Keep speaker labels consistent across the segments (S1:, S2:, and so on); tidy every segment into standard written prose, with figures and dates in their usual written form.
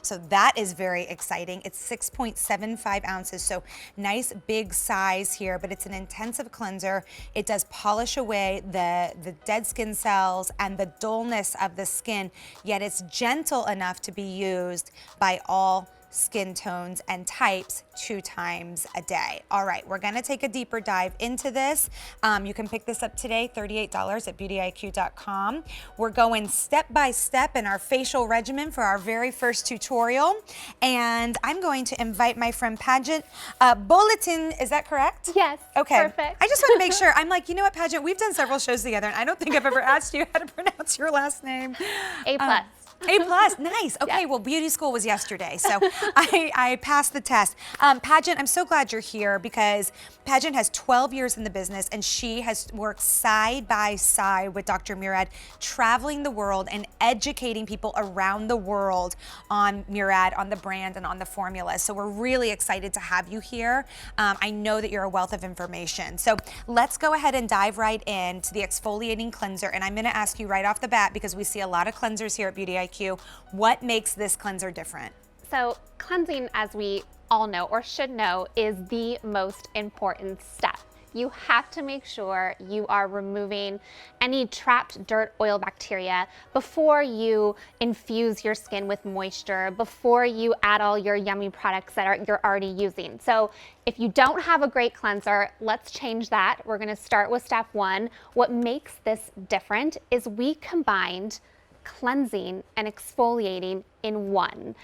S1: So that is very exciting. It's 6.75 ounces, so nice big size here, but it's an intensive cleanser. It does polish away the dead skin cells and the dullness of the skin, yet it's gentle enough to be used by all skin tones and types 2 times a day. All right, we're gonna take a deeper dive into this. You can pick this up today, $38 at beautyiq.com. We're going step by step in our facial regimen for our very first tutorial. And I'm going to invite my friend Pageant Bulletin, is that correct?
S2: Yes,
S1: okay.
S2: Perfect.
S1: I just want to make sure. I'm like, you know what, Pageant, we've done several shows together and I don't think I've ever asked you how to pronounce your last name.
S2: A+.
S1: A+, nice. Okay, well, beauty school was yesterday, so I passed the test. Pageant, I'm so glad you're here because Pageant has 12 years in the business and she has worked side by side with Dr. Murad, traveling the world and educating people around the world on Murad, on the brand, and on the formula. So we're really excited to have you here. I know that you're a wealth of information. So let's go ahead and dive right into the exfoliating cleanser. And I'm gonna ask you right off the bat, because we see a lot of cleansers here at Beauty IQ, what makes this cleanser different?
S2: So cleansing, as we all know or should know, is the most important step. You have to make sure you are removing any trapped dirt, oil, bacteria before you infuse your skin with moisture, before you add all your yummy products that you're already using. So if you don't have a great cleanser, let's change that. We're gonna start with step 1. What makes this different is we combined cleansing and exfoliating in one.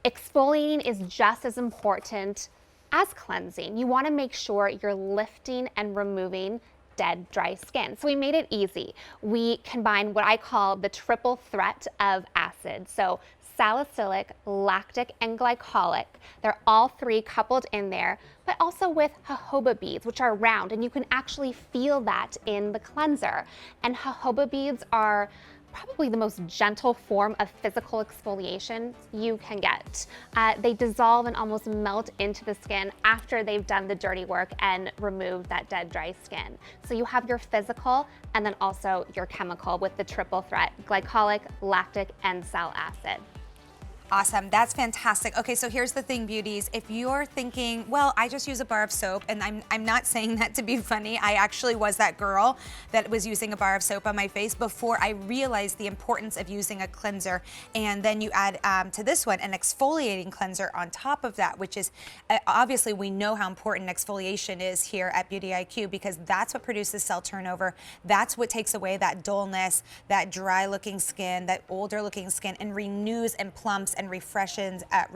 S2: Exfoliating is just as important as cleansing. You want to make sure you're lifting and removing dead, dry skin. So we made it easy. We combined what I call the triple threat of acids. So salicylic, lactic, and glycolic. They're all 3 coupled in there, but also with jojoba beads, which are round, and you can actually feel that in the cleanser. And jojoba beads are probably the most gentle form of physical exfoliation you can get. They dissolve and almost melt into the skin after they've done the dirty work and removed that dead, dry skin. So you have your physical and then also your chemical with the triple threat: glycolic, lactic, and sal acid.
S1: Awesome, that's fantastic. Okay, so here's the thing, beauties. If you're thinking, well, I just use a bar of soap, and I'm not saying that to be funny. I actually was that girl that was using a bar of soap on my face before I realized the importance of using a cleanser. And then you add to this one an exfoliating cleanser on top of that, which is, obviously we know how important exfoliation is here at Beauty IQ because that's what produces cell turnover. That's what takes away that dullness, that dry looking skin, that older looking skin, and renews and plumps and refreshes our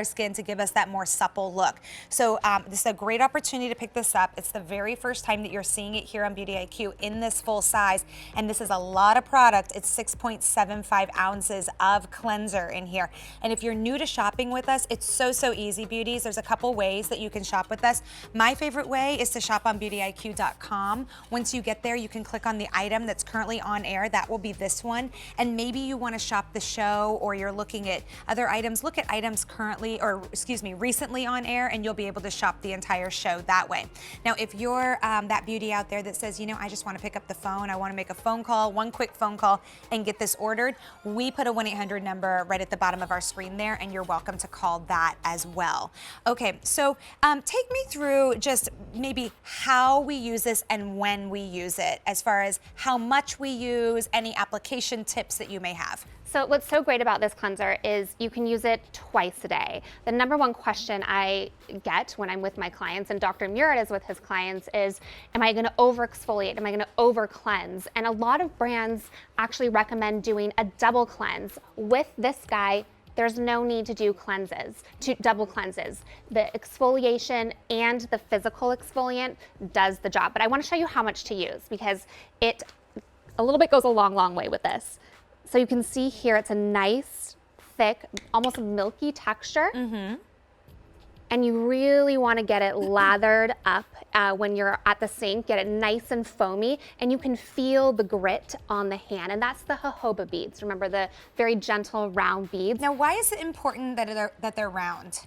S1: skin to give us that more supple look. So this is a great opportunity to pick this up. It's the very first time that you're seeing it here on Beauty IQ in this full size, and this is a lot of product. It's 6.75 ounces of cleanser in here. And if you're new to shopping with us, it's so easy, beauties. There's a couple ways that you can shop with us. My favorite way is to shop on beautyiq.com. Once you get there, you can click on the item that's currently on air. That will be this one. And maybe you want to shop the show, or you're looking at other items. Look at items currently, or excuse me, recently on air, and you'll be able to shop the entire show that way. Now, if you're that beauty out there that says, you know, I just want to pick up the phone, I want to make a phone call, one quick phone call, and get this ordered, we put a 1-800 number right at the bottom of our screen there, and you're welcome to call that as well. Okay, so take me through just maybe how we use this and when we use it, as far as how much we use, any application tips that you may have.
S2: So what's so great about this cleanser is you can use it twice a day. The number one question I get when I'm with my clients, and Dr. Murad is with his clients, is, am I gonna over exfoliate? Am I gonna over cleanse? And a lot of brands actually recommend doing a double cleanse. With this guy, there's no need to do double cleanses. The exfoliation and the physical exfoliant does the job. But I wanna show you how much to use, because a little bit goes a long way with this. So you can see here, it's a nice, thick, almost milky texture. Mm-hmm. And you really want to get it lathered up when you're at the sink, get it nice and foamy, and you can feel the grit on the hand. And that's the jojoba beads. Remember, the very gentle round beads.
S1: Now, why is it important that they're round?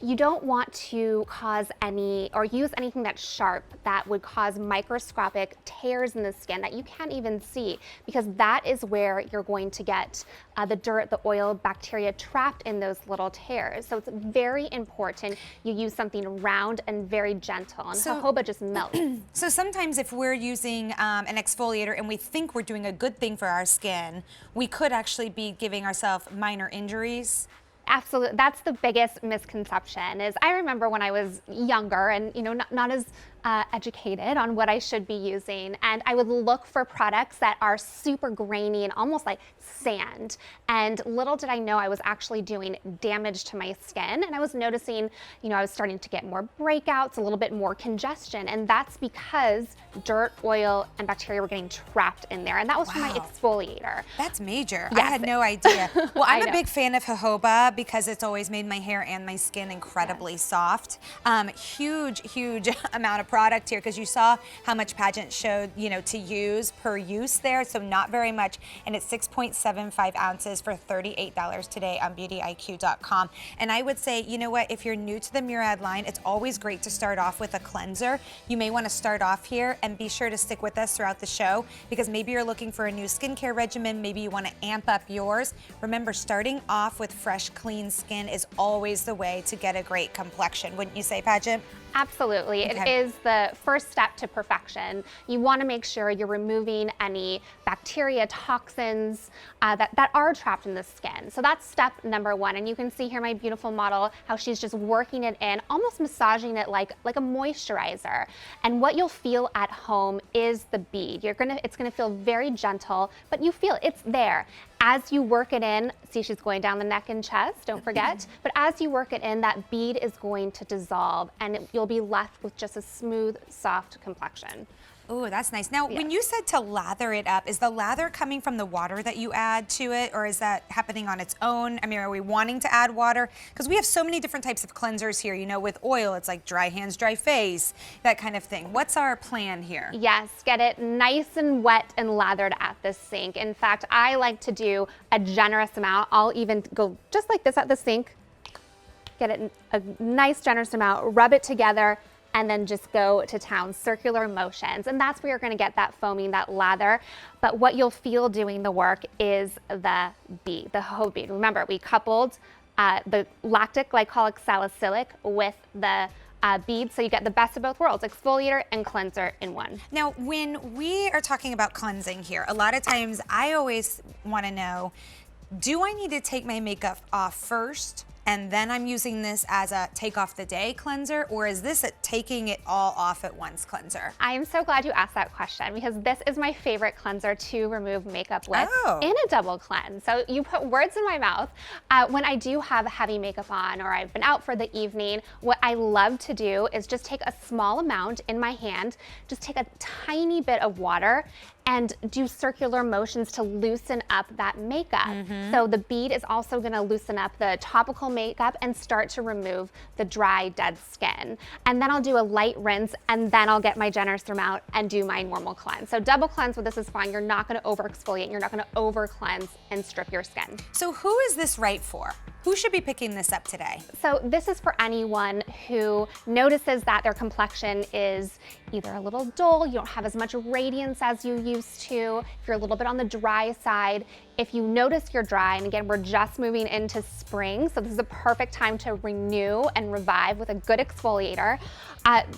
S2: You don't want to cause any or use anything that's sharp that would cause microscopic tears in the skin that you can't even see, because that is where you're going to get the dirt, the oil, bacteria trapped in those little tears. So it's very important you use something round and very gentle, and jojoba just melts.
S1: So sometimes if we're using an exfoliator and we think we're doing a good thing for our skin, we could actually be giving ourselves minor injuries.
S2: Absolutely, that's the biggest misconception. Is I remember when I was younger and not as educated on what I should be using, and I would look for products that are super grainy and almost like sand. And little did I know I was actually doing damage to my skin, and I was noticing, I was starting to get more breakouts, a little bit more congestion, and that's because dirt, oil, and bacteria were getting trapped in there, and that was from my exfoliator.
S1: That's major.
S2: Yes.
S1: I had no idea. Well, I'm a big fan of jojoba because it's always made my hair and my skin incredibly soft. Huge amount of product here, because you saw how much Pageant showed, to use per use there, so not very much, and it's 6.75 ounces for $38 today on beautyiq.com. And I would say, you know what, if you're new to the Murad line, it's always great to start off with a cleanser. You may want to start off here and be sure to stick with us throughout the show, because maybe you're looking for a new skincare regimen, maybe you want to amp up yours. Remember, starting off with fresh, clean skin is always the way to get a great complexion, wouldn't you say, Pageant?
S2: Absolutely.
S1: Okay.
S2: It is the first step to perfection. You want to make sure you're removing any bacteria, toxins that are trapped in the skin. So that's step number one. And you can see here my beautiful model, how she's just working it in, almost massaging it like a moisturizer. And what you'll feel at home is the bead. It's gonna feel very gentle, but you feel it's there. As you work it in, see she's going down the neck and chest, don't forget, but as you work it in, that bead is going to dissolve and you'll be left with just a smooth, soft complexion.
S1: Ooh, that's nice. Now, when you said to lather it up, is the lather coming from the water that you add to it, or is that happening on its own? I mean, are we wanting to add water? Because we have so many different types of cleansers here. With oil, it's like dry hands, dry face, that kind of thing. What's our plan here?
S2: Yes, get it nice and wet and lathered at the sink. In fact, I like to do a generous amount. I'll even go just like this at the sink, get it a nice generous amount, rub it together, and then just go to town, circular motions. And that's where you're gonna get that foaming, that lather. But what you'll feel doing the work is the bead, the jojoba bead. Remember, we coupled the lactic glycolic salicylic with the bead, so you get the best of both worlds, exfoliator and cleanser in one.
S1: Now, when we are talking about cleansing here, a lot of times I always wanna know, do I need to take my makeup off first and then I'm using this as a take off the day cleanser, or is this a taking it all off at once cleanser?
S2: I am so glad you asked that question, because this is my favorite cleanser to remove makeup with in a double cleanse. So you put words in my mouth. When I do have heavy makeup on or I've been out for the evening, what I love to do is just take a small amount in my hand, just take a tiny bit of water and do circular motions to loosen up that makeup. So the bead is also gonna loosen up the topical makeup and start to remove the dry, dead skin. And then I'll do a light rinse, and then I'll get my generous amount and do my normal cleanse. So double cleanse with this is fine. You're not gonna over exfoliate, you're not gonna over cleanse and strip your skin.
S1: So who is this right for? Who should be picking this up today?
S2: So this is for anyone who notices that their complexion is either a little dull, you don't have as much radiance as you used to, if you're a little bit on the dry side. If you notice you're dry, and again, we're just moving into spring, so this is a perfect time to renew and revive with a good exfoliator.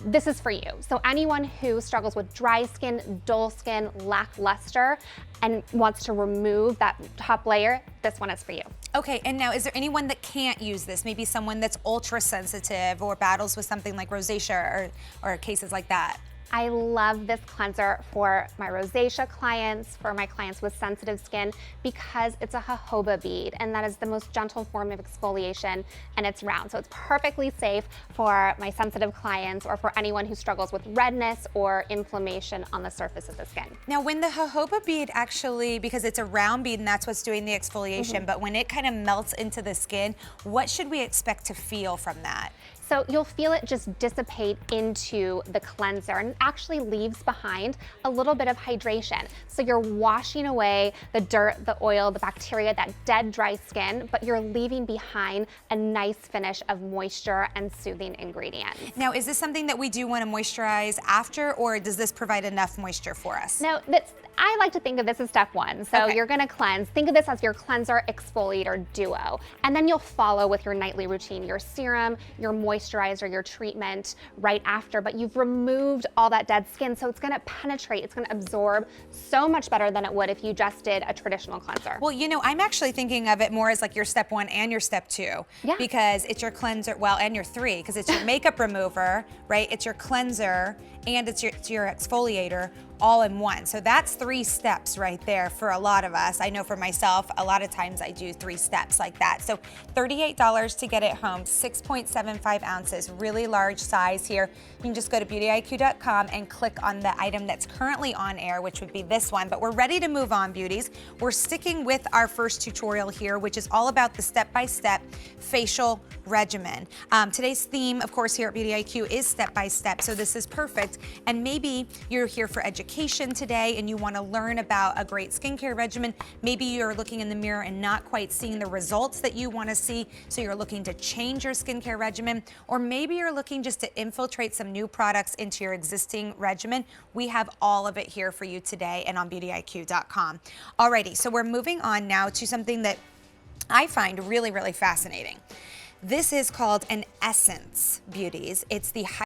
S2: This is for you. So anyone who struggles with dry skin, dull skin, lackluster, and wants to remove that top layer, this one is for you.
S1: Okay, and now is there anyone that can't use this? Maybe someone that's ultra sensitive or battles with something like rosacea or cases like that?
S2: I love this cleanser for my rosacea clients, for my clients with sensitive skin, because it's a jojoba bead, and that is the most gentle form of exfoliation, and it's round. So it's perfectly safe for my sensitive clients or for anyone who struggles with redness or inflammation on the surface of the skin.
S1: Now, when the jojoba bead actually, because it's a round bead and that's what's doing the exfoliation, but when it kind of melts into the skin, what should we expect to feel from that?
S2: So you'll feel it just dissipate into the cleanser, and it actually leaves behind a little bit of hydration. So you're washing away the dirt, the oil, the bacteria, that dead, dry skin, but you're leaving behind a nice finish of moisture and soothing ingredients.
S1: Now, is this something that we do want to moisturize after, or does this provide enough moisture for us?
S2: Now, I like to think of this as step one. So you're gonna cleanse. Think of this as your cleanser exfoliator duo. And then you'll follow with your nightly routine, your serum, your moisturizer, your treatment right after. But you've removed all that dead skin, so it's gonna penetrate, it's gonna absorb so much better than it would if you just did a traditional cleanser.
S1: Well, you know, I'm actually thinking of it more as like your step one and your step two.
S2: Yeah.
S1: Because it's your cleanser, well, and your three, because it's your makeup remover, right? It's your cleanser, and it's your exfoliator all in one. So that's 3 steps right there for a lot of us. I know for myself, a lot of times I do 3 steps like that. So $38 to get it home, 6.75 ounces, really large size here. You can just go to beautyiq.com and click on the item that's currently on air, which would be this one. But we're ready to move on, beauties. We're sticking with our first tutorial here, which is all about the step-by-step facial regimen. Today's theme, of course, here at Beauty IQ is step-by-step, so this is perfect. And maybe you're here for education today and you want to learn about a great skincare regimen. Maybe you're looking in the mirror and not quite seeing the results that you want to see, so you're looking to change your skincare regimen. Or maybe you're looking just to infiltrate some new products into your existing regimen. We have all of it here for you today and on beautyiq.com. Alrighty, so we're moving on now to something that I find really, really fascinating. This is called an essence, beauties. It's the